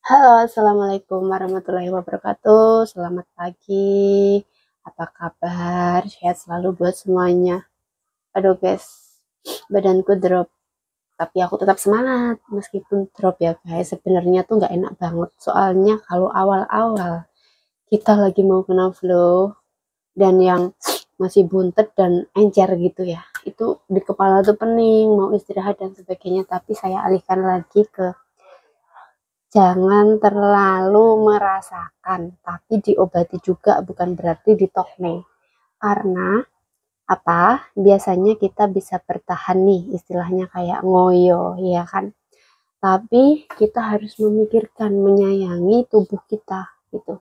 Halo, assalamualaikum warahmatullahi wabarakatuh. Selamat pagi. Apa kabar? Sehat selalu buat semuanya. Aduh guys, badanku drop. Tapi aku tetap semangat meskipun drop ya guys. Sebenarnya tuh nggak enak banget. Soalnya kalau awal-awal kita lagi mau kena flow dan yang masih buntet dan encer gitu ya. Itu di kepala tuh pening, mau istirahat dan sebagainya. Tapi saya alihkan lagi ke jangan terlalu merasakan, tapi diobati juga, bukan berarti ditokne. Karena apa? Biasanya kita bisa bertahan nih, istilahnya kayak ngoyo, ya kan? Tapi kita harus memikirkan, menyayangi tubuh kita, gitu.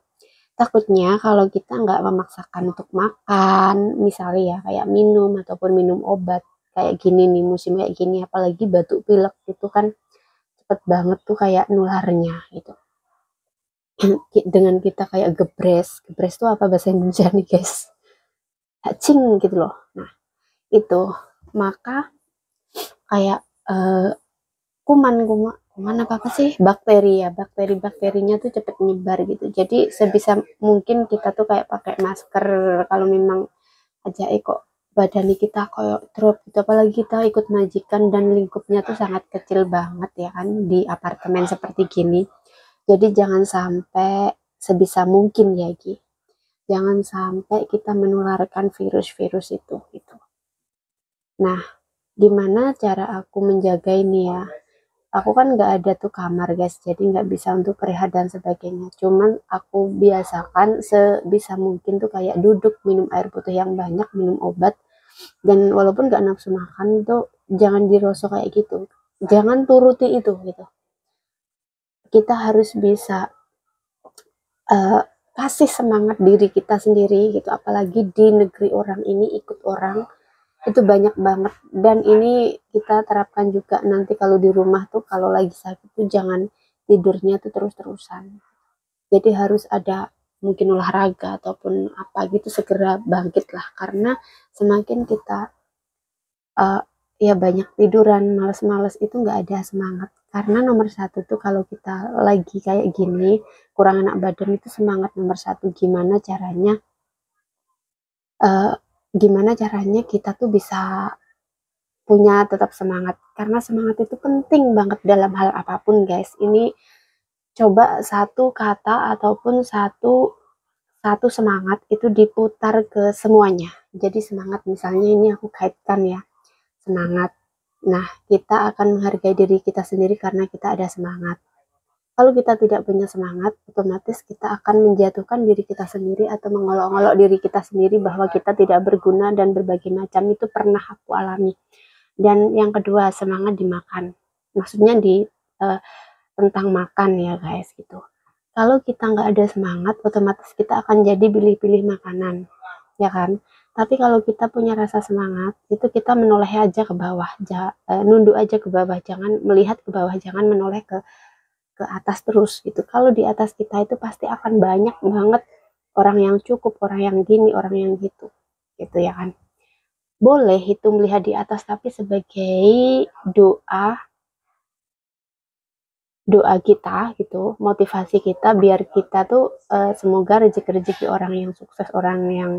Takutnya kalau kita nggak memaksakan untuk makan, misalnya ya kayak minum ataupun minum obat, kayak gini nih, musim kayak gini, apalagi batuk pilek itu kan cepet banget tuh kayak nularnya gitu. Dengan kita kayak gebres tuh apa bahasa Indonesia nih guys, cacing gitu loh. Nah itu maka kayak kuman kuman kuman apa sih, bakteri ya, bakterinya tuh cepet nyebar gitu. Jadi sebisa mungkin kita tuh kayak pakai masker kalau memang aja kok badan kita kayak drop gitu, apalagi kita ikut majikan dan lingkupnya tuh sangat kecil banget ya kan di apartemen seperti gini. Jadi jangan sampai, sebisa mungkin ya Gi, jangan sampai kita menularkan virus-virus itu gitu. Nah, gimana cara aku menjaga ini ya? Aku kan nggak ada tuh kamar guys, jadi nggak bisa untuk rehat dan sebagainya. Cuman aku biasakan sebisa mungkin tuh kayak duduk, minum air putih yang banyak, minum obat, dan walaupun nggak nafsu makan tuh jangan dirosok kayak gitu. Jangan turuti itu gitu. Kita harus bisa uh, kasih semangat diri kita sendiri gitu, apalagi di negeri orang ini, ikut orang itu banyak banget. Dan ini kita terapkan juga nanti kalau di rumah tuh, kalau lagi sakit tuh jangan tidurnya tuh terus-terusan, jadi harus ada mungkin olahraga ataupun apa gitu, segera bangkit lah, karena semakin kita uh, ya banyak tiduran, males-males, itu nggak ada semangat. Karena nomor satu tuh kalau kita lagi kayak gini kurang enak badan itu, semangat nomor satu uh, gimana caranya kita tuh bisa punya tetap semangat, karena semangat itu penting banget dalam hal apapun guys. Ini coba satu kata ataupun satu satu semangat itu diputar ke semuanya. Jadi semangat, misalnya ini aku kaitkan ya, semangat. Nah, kita akan menghargai diri kita sendiri karena kita ada semangat. Kalau kita tidak punya semangat, otomatis kita akan menjatuhkan diri kita sendiri atau mengolok-olok diri kita sendiri bahwa kita tidak berguna, dan berbagai macam itu pernah aku alami. Dan yang kedua, semangat dimakan. Maksudnya di uh, tentang makan ya guys gitu. Kalau kita nggak ada semangat, otomatis kita akan jadi pilih-pilih makanan, ya kan? Tapi kalau kita punya rasa semangat, itu kita menoleh aja ke bawah, nunduk aja ke bawah, jangan melihat ke bawah, jangan menoleh ke atas terus gitu. Kalau di atas kita itu pasti akan banyak banget orang yang cukup, orang yang gini, orang yang gitu, gitu ya kan? Boleh itu melihat di atas, tapi sebagai doa, doa kita gitu, motivasi kita biar kita tuh semoga rezeki-rezeki orang yang sukses, orang yang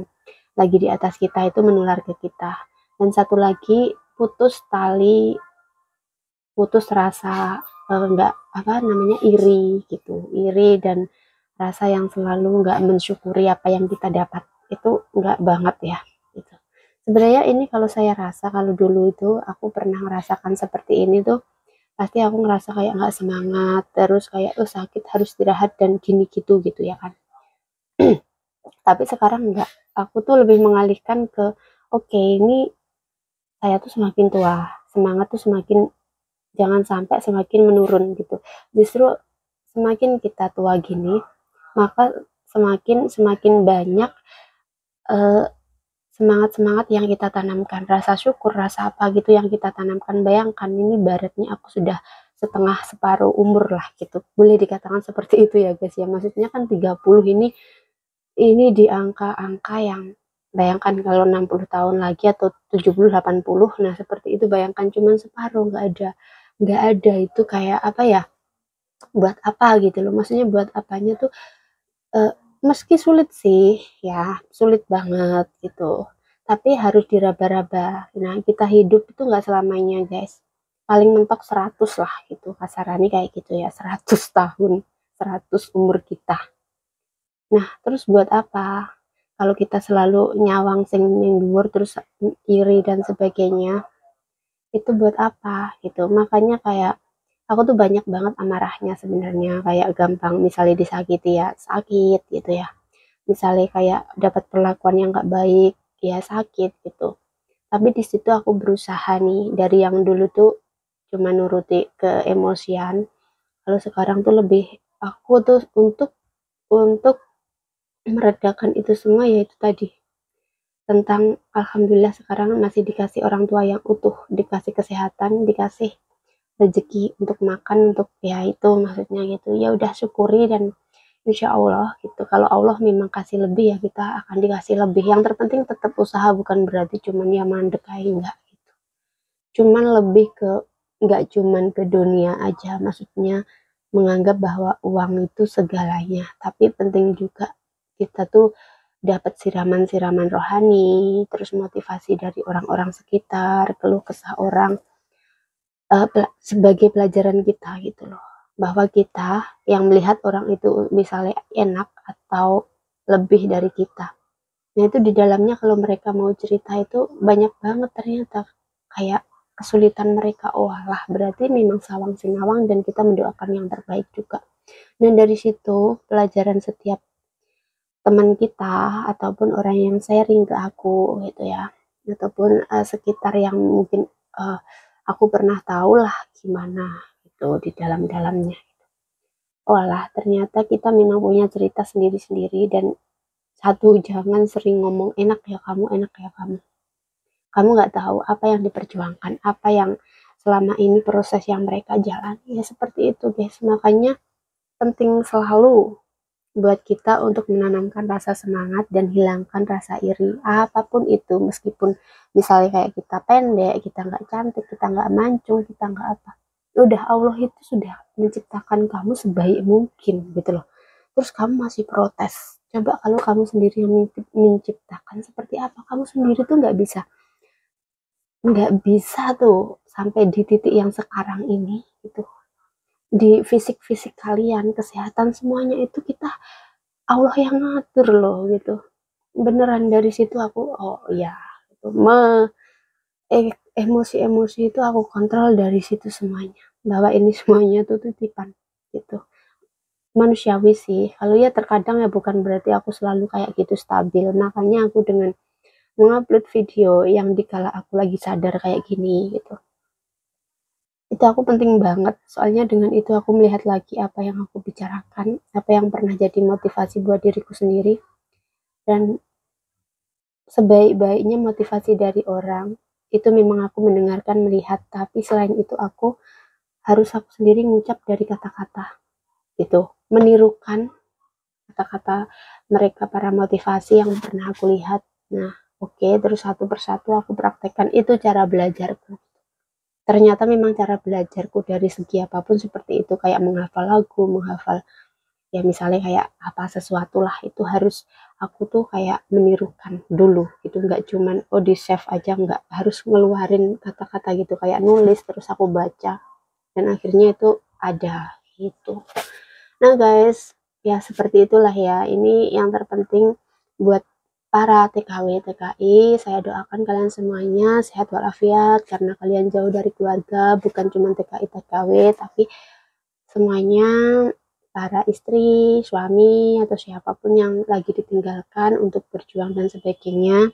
lagi di atas kita itu menular ke kita. Dan satu lagi, putus tali, putus rasa nggak apa namanya, iri gitu, iri dan rasa yang selalu nggak mensyukuri apa yang kita dapat, itu nggak banget ya gitu. Sebenarnya ini kalau saya rasa, kalau dulu itu aku pernah merasakan seperti ini tuh, pasti aku ngerasa kayak nggak semangat, terus kayak oh sakit harus istirahat dan gini gitu gitu ya kan. Tapi sekarang enggak, aku tuh lebih mengalihkan ke oke, ini saya tuh semakin tua, semangat tuh semakin, jangan sampai semakin menurun gitu. Justru semakin kita tua gini, maka semakin semakin banyak eh, semangat-semangat yang kita tanamkan, rasa syukur, rasa apa gitu yang kita tanamkan. Bayangkan ini baratnya aku sudah setengah separuh umur lah gitu. Boleh dikatakan seperti itu ya guys ya. Maksudnya kan 30 ini di angka-angka yang, bayangkan kalau 60 tahun lagi atau 70 80, nah seperti itu, bayangkan cuman separuh, nggak ada itu kayak apa ya? buat apa gitu loh, maksudnya buat apanya tuh, meski sulit sih ya, sulit banget gitu, tapi harus diraba-raba. Nah, kita hidup itu nggak selamanya guys, paling mentok 100 lah gitu, kasarannya kayak gitu ya, 100 tahun, 100 umur kita. Nah, terus buat apa? Kalau kita selalu nyawang sing ning dhuwur terus iri dan sebagainya, itu buat apa gitu. Makanya kayak aku tuh banyak banget amarahnya sebenarnya, kayak gampang misalnya disakiti ya sakit gitu ya. Misalnya kayak dapat perlakuan yang gak baik ya sakit gitu. Tapi di situ aku berusaha nih, dari yang dulu tuh cuma nuruti ke emosian, lalu sekarang tuh lebih aku tuh untuk meredakan itu semua, yaitu tadi tentang alhamdulillah sekarang masih dikasih orang tua yang utuh, dikasih kesehatan, dikasih rezeki untuk makan, untuk ya itu maksudnya gitu. Ya udah syukuri dan insya Allah gitu. Kalau Allah memang kasih lebih ya kita akan dikasih lebih. Yang terpenting tetap usaha, bukan berarti cuman ya mandek kayak enggak gitu. Cuman lebih ke enggak cuman ke dunia aja, maksudnya menganggap bahwa uang itu segalanya, tapi penting juga kita tuh dapat siraman-siraman rohani, terus motivasi dari orang-orang sekitar, keluh kesah orang, sebagai pelajaran kita gitu loh, bahwa kita yang melihat orang itu misalnya enak atau lebih dari kita, nah itu di dalamnya kalau mereka mau cerita itu banyak banget ternyata kayak kesulitan mereka. Oh lah, berarti memang sawang sinawang dan kita mendoakan yang terbaik juga. Dan dari situ pelajaran setiap teman kita ataupun orang yang sharing ke aku gitu ya, ataupun sekitar yang mungkin uh, aku pernah tahu lah gimana gitu di dalam-dalamnya. Walah, ternyata kita memang punya cerita sendiri-sendiri. Dan satu, jangan sering ngomong enak ya kamu, enak ya kamu. Kamu nggak tahu apa yang diperjuangkan, apa yang selama ini proses yang mereka jalani. Ya seperti itu guys. Makanya penting selalu buat kita untuk menanamkan rasa semangat dan hilangkan rasa iri apapun itu, meskipun misalnya kayak kita pendek, kita nggak cantik, kita nggak mancung, kita nggak apa, udah Allah itu sudah menciptakan kamu sebaik mungkin gitu loh, terus kamu masih protes. Coba kalau kamu sendiri yang menciptakan, seperti apa kamu sendiri tuh nggak bisa tuh sampai di titik yang sekarang ini gitu. Di fisik-fisik kalian, kesehatan, semuanya itu kita Allah yang ngatur loh gitu. Beneran dari situ aku oh iya gitu. Emosi-emosi itu aku kontrol dari situ semuanya. Bahwa ini semuanya tuh titipan gitu. Manusiawi sih. Kalau ya terkadang ya bukan berarti aku selalu kayak gitu stabil. Makanya aku dengan mengupload video yang dikala aku lagi sadar kayak gini gitu, itu aku penting banget, soalnya dengan itu aku melihat lagi apa yang aku bicarakan, apa yang pernah jadi motivasi buat diriku sendiri. Dan sebaik-baiknya motivasi dari orang itu memang aku mendengarkan, melihat, tapi selain itu aku harus aku sendiri ngucap dari kata-kata gitu, menirukan kata-kata mereka para motivasi yang pernah aku lihat. Nah oke, terus satu persatu aku praktekkan, itu cara belajarku. Ternyata memang cara belajarku dari segi apapun seperti itu, kayak menghafal lagu, menghafal ya misalnya kayak apa sesuatu lah, itu harus aku tuh kayak menirukan dulu gitu, nggak cuman oh di save aja, nggak, harus ngeluarin kata-kata gitu, kayak nulis terus aku baca dan akhirnya itu ada gitu. Nah guys, ya seperti itulah ya, ini yang terpenting buat para TKW TKI. Saya doakan kalian semuanya sehat walafiat, karena kalian jauh dari keluarga, bukan cuma TKI TKW tapi semuanya, para istri, suami, atau siapapun yang lagi ditinggalkan untuk berjuang dan sebagainya.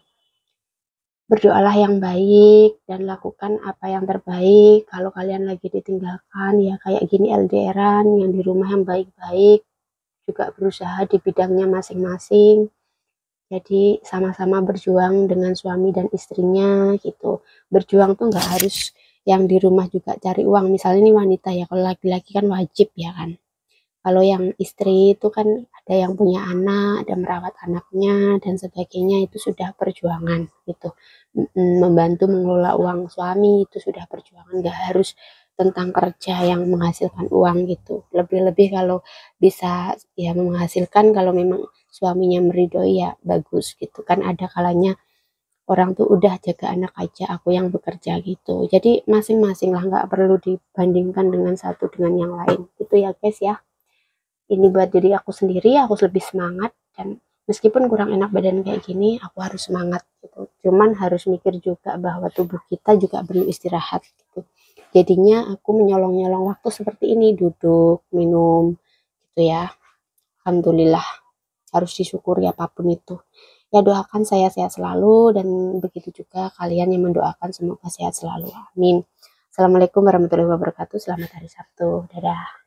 Berdoalah yang baik dan lakukan apa yang terbaik. Kalau kalian lagi ditinggalkan ya kayak gini LDRan, yang di rumah yang baik-baik, juga berusaha di bidangnya masing-masing. Jadi sama-sama berjuang dengan suami dan istrinya gitu. Berjuang tuh nggak harus yang di rumah juga cari uang. Misalnya ini wanita ya, kalau laki-laki kan wajib ya kan. Kalau yang istri itu kan ada yang punya anak, ada merawat anaknya dan sebagainya, itu sudah perjuangan gitu. Membantu mengelola uang suami itu sudah perjuangan, nggak harus tentang kerja yang menghasilkan uang gitu. Lebih-lebih kalau bisa ya menghasilkan, kalau memang suaminya meridoi ya bagus gitu kan. Ada kalanya orang tuh udah jaga anak aja, aku yang bekerja gitu. Jadi masing-masing lah, nggak perlu dibandingkan dengan satu dengan yang lain gitu ya guys ya. Ini buat diri aku sendiri, aku lebih semangat, dan meskipun kurang enak badan kayak gini aku harus semangat gitu. Cuman harus mikir juga bahwa tubuh kita juga perlu istirahat gitu. Jadinya aku menyolong-nyolong waktu seperti ini, duduk minum gitu ya. Alhamdulillah, harus disyukuri apapun itu. Ya doakan saya sehat selalu, dan begitu juga kalian yang mendoakan semoga sehat selalu, amin. Assalamualaikum warahmatullahi wabarakatuh. Selamat hari Sabtu, dadah.